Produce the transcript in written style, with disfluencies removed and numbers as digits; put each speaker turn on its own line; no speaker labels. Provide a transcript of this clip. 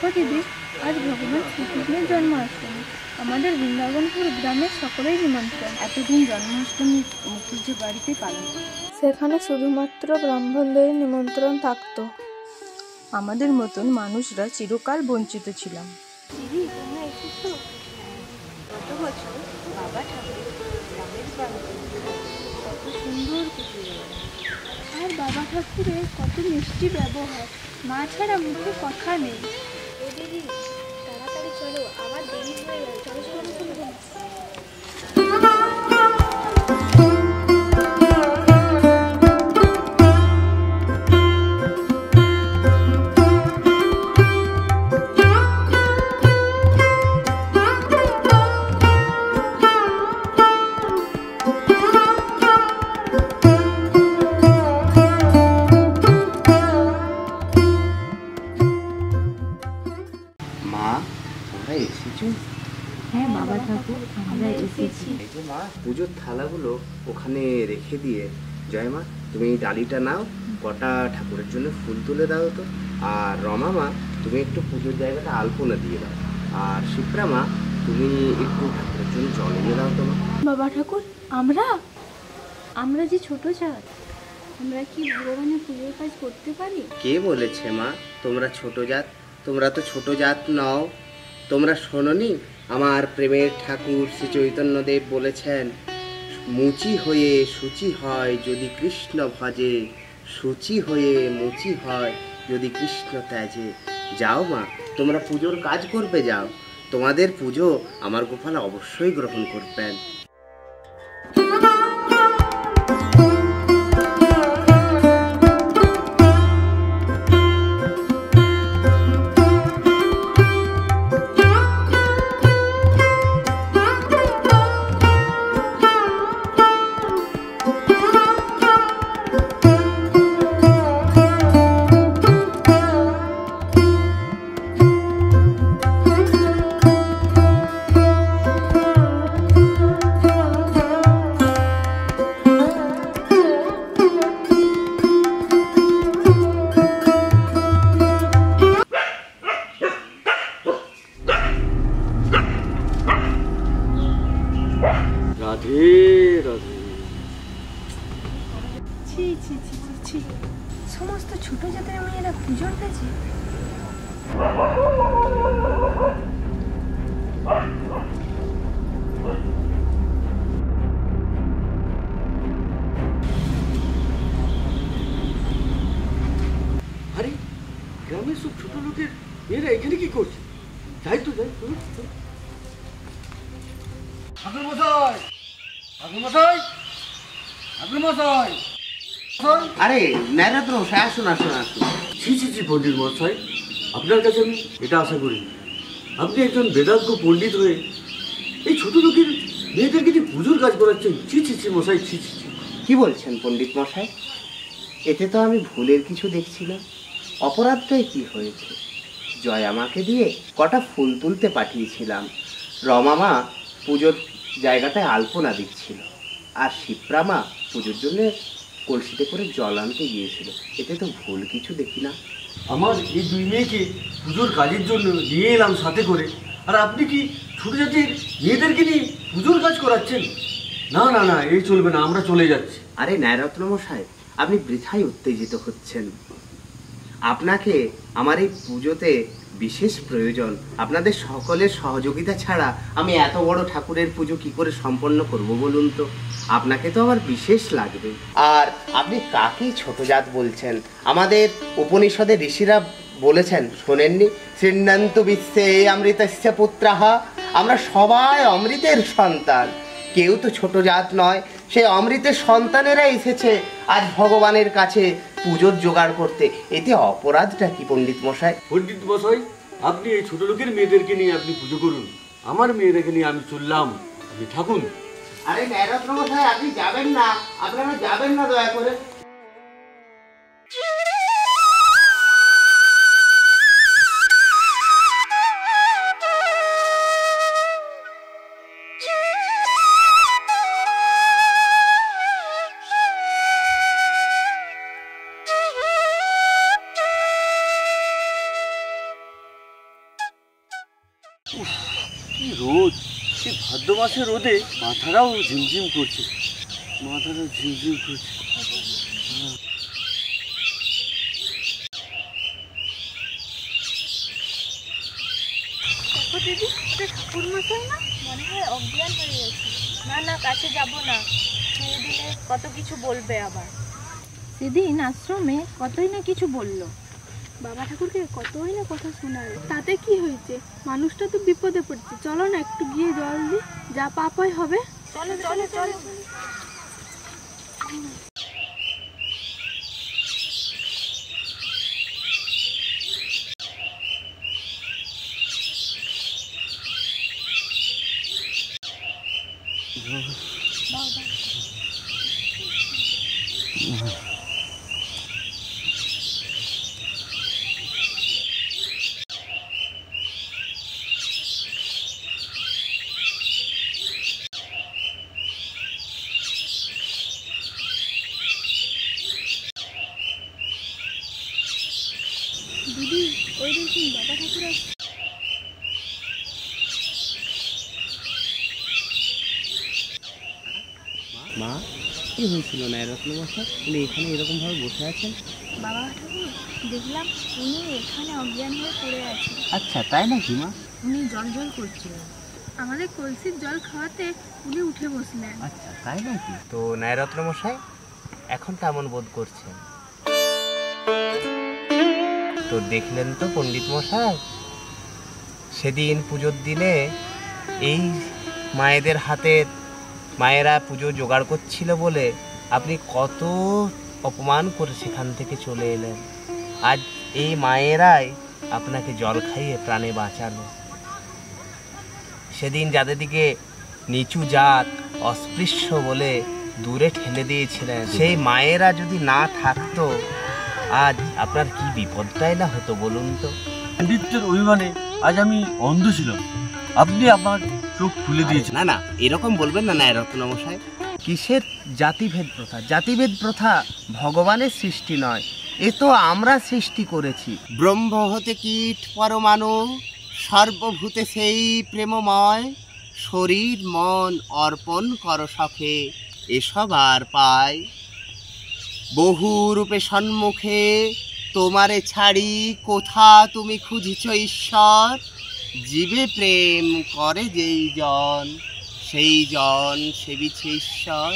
দেখো দিদি, আজ ভগবান শ্রীকৃষ্ণের জন্মাষ্টমী। আমাদের বৃন্দাবনপুর গ্রামের সকলেই নিমন্ত্রণ।
এতদিন জন্মাষ্টমী ঐতিহ্য বাড়িতে পালন করে,
সেখানে শুধুমাত্র ব্রাহ্মণদের নিমন্ত্রণ থাকতো।
আমাদের মতন মানুষরা চিরকাল বঞ্চিত ছিলাম।
দিদি, তোমরা এসেছো? গত বছর বাবা ঠাকুর গ্রামের কত সুন্দর পুজো, আর বাবা ঠাকুরের কত মিষ্টি ব্যবহার, মা ছাড়া মুখে কথা নেই। দিদি, তাড়াতাড়ি চলো, আবার দেরি হয়ে গেল। চলো চলো চলো চলো।
মা, তোমরা এসেছো?
হ্যাঁ বাবা ঠাকুর, আমরা এসেছি।
এই যে মা, পুজোর থালাগুলো ওখানে রেখে দিয়ে, জয় মা তুমি এই ডালিটা নাও, কটা ঠাকুরের জন্য ফুল তুলে দাও তো। আর রমা মা, তুমি একটু পুজোর জায়গাটা আলপনা দিয়ে দাও। আর শিপ্রা মা, তুমি একটু ঠাকুরের জন্য জল দিয়ে দাও তো মা।
বাবা ঠাকুর, আমরা যে ছোট জাত, আমরা কি ভগবানের পুজোর কাজ করতে পারি?
কে বলেছে মা তোমরা ছোট জাত? তোমরা তো ছোট জাত নও। তোমরা শোনোনি আমার প্রেমের ঠাকুর শ্রী চৈতন্যদেব বলেছেন, মুচি হয়ে সূচি হয় যদি কৃষ্ণ ভজে, সূচি হয়ে মুচি হয় যদি কৃষ্ণ ত্যাজে। যাও মা, তোমরা পুজোর কাজ করবে, যাও। তোমাদের পুজো আমার গোপাল অবশ্যই গ্রহণ করবেন।
রাধে রাধে।
ছি ছি ছি ছি ছি, সমস্ত ছোট জাতের মেয়েরা পুজোর কাজে।
আরে গ্রামের সব ছোট লোকের মেয়েরা এখানে কি করছে? যাই তো যাই তো। ঠাকুর মশাই, ঠাকুর মশাই, ঠাকুর মশাই।
আরে নাইরাত্র মশাই, আসুন আসুন আসুন।
ছি ছি ছি পণ্ডিত মশাই, আপনার কাছে আমি এটা আশা করি। আপনি একজন বেদাজ্ঞ পণ্ডিত হয়ে এই ছোট লোকের মেয়েদেরকে যে পুজোর কাজ করাচ্ছেন, ছি ছি ছি মশাই, ছি ছি ছি।
কি বলছেন পণ্ডিত মশাই? এতে তো আমি ভুলের কিছু দেখছি না। অপরাধটাই কি হয়েছে? জয় আমাকে দিয়ে কটা ফুল তুলতে পাঠিয়েছিলাম, রমামা পুজোর জায়গাটায় আলপনা দিচ্ছিল, আর শিপ্রামা পুজোর জন্য কলসিতে করে জল আনতে গিয়েছিল। এতে তো ভুল কিছু দেখি না।
আমার এই দুই মেয়েকে পুজোর কাজের জন্য নিয়ে এলাম সাথে করে, আর আপনি কি ছোট জাতির মেয়েদেরকে নিয়ে পুজোর কাজ করাচ্ছেন? না না না, এই চলবে না, আমরা চলে যাচ্ছি।
আরে ন্যায়রত্ন মশাই, আপনি বৃথাই উত্তেজিত হচ্ছেন। আপনাকে আমার এই পুজোতে বিশেষ প্রয়োজন। আপনাদের সকলের সহযোগিতা ছাড়া আমি এত বড় ঠাকুরের পুজো কি করে সম্পন্ন করব বলুন তো? আপনাকে তো আমার বিশেষ লাগবে। আর আপনি কাকে ছোট জাত বলছেন? আমাদের উপনিষদে ঋষিরা বলেছেন, শোনেননি? শ্রীণান্ত বিশ্বে অমৃতস্য পুত্রাহা। আমরা সবাই অমৃতের সন্তান, কেউ তো ছোট জাত নয়। সেই অমৃতের সন্তানেরা এসেছে আজ ভগবানের কাছে পুজোর জোগাড় করতে। এতে অপরাধটা কি পণ্ডিত মশাই?
পণ্ডিত মশাই, আপনি এই ছোট লোকের মেয়েদেরকে নিয়ে আপনি পুজো করুন, আমার মেয়েদেরকে নিয়ে আমি চললাম, আপনি থাকুন।
আরে ন্যায়রত্ন মশাই, আপনি যাবেন না, আপনারা যাবেন না দয়া করে।
মাসের রোদে মাথাটাও ঝিমঝিম করছে, মাথাটা ঝিমঝিম করছে।
দেখো দিদি, এটা ঠাকুর মশাই না? মনে হয় অজ্ঞান হয়ে গেছে। না না, কাছে যাব না, ছুঁয়ে দিলে কত কিছু বলবে আবার।
সেদিন আশ্রমে কতই না কিছু বলল।
বাবা ঠাকুরকে কতই না কথা শোনায়, তাতে কি হয়েছে? মানুষটা তো বিপদে পড়ছে, চলো না একটু গিয়ে জল দিই, যা পাপ হয় হবে। চলো চলো চলো। দিদি, ওই দেখুন বাবা ঠাকুর আসছে।
মা, কি হয়েছিল নায়রত্ন মশাই? উনি এখানে এরকম ভাবে বসে আছেন?
বাবা ঠাকুর দেখলাম উনি এখানে অজ্ঞান হয়ে পড়ে আছেন।
আচ্ছা, তাই নাকি মা?
উনি জল জল করছিলেন।
আমাদের কলসির জল খাওয়াতে উনি উঠে বসলেন।
আচ্ছা, তাই নাকি? তো নায়রত্ন মশাই এখন কেমন বোধ করছেন? তো দেখলেন তো পণ্ডিত মশাই, সেদিন পুজোর দিনে এই মায়েদের হাতে মায়েরা পুজো জোগাড় করছিল বলে আপনি কত অপমান করে সেখান থেকে চলে এলেন। আজ এই মায়েরাই আপনাকে জল খাইয়ে প্রাণে বাঁচালো। সেদিন যাদের দিকে নিচু জাত অস্পৃশ্য বলে দূরে ঠেলে দিয়েছিলেন, সেই মায়েরা যদি না থাকতো আজ আপনার কি বিপদটাই না হতো বলুন তো।
পণ্ডিতের অভিমানে আজ আমি অন্ধ ছিলাম, আপনি আমার চোখ খুলে দিয়েছেন।
না না, এরকম বলবেন না নায়রত্ন মশাই। কিসের জাতিভেদ প্রথা? জাতিভেদ প্রথা ভগবানের সৃষ্টি নয়, এ তো আমরা সৃষ্টি করেছি। ব্রহ্ম হতে কীট পরমাণু, সর্বভূতে সেই প্রেমময়, শরীর মন অর্পণ কর সখে, এসব আর পায়। বহু রূপে সম্মুখে তোমারে ছাড়ি, কোথা তুমি খুঁজিছ ঈশ্বর? জীবে প্রেম করে যেই জন, সেই জন সেবিছে ঈশ্বর।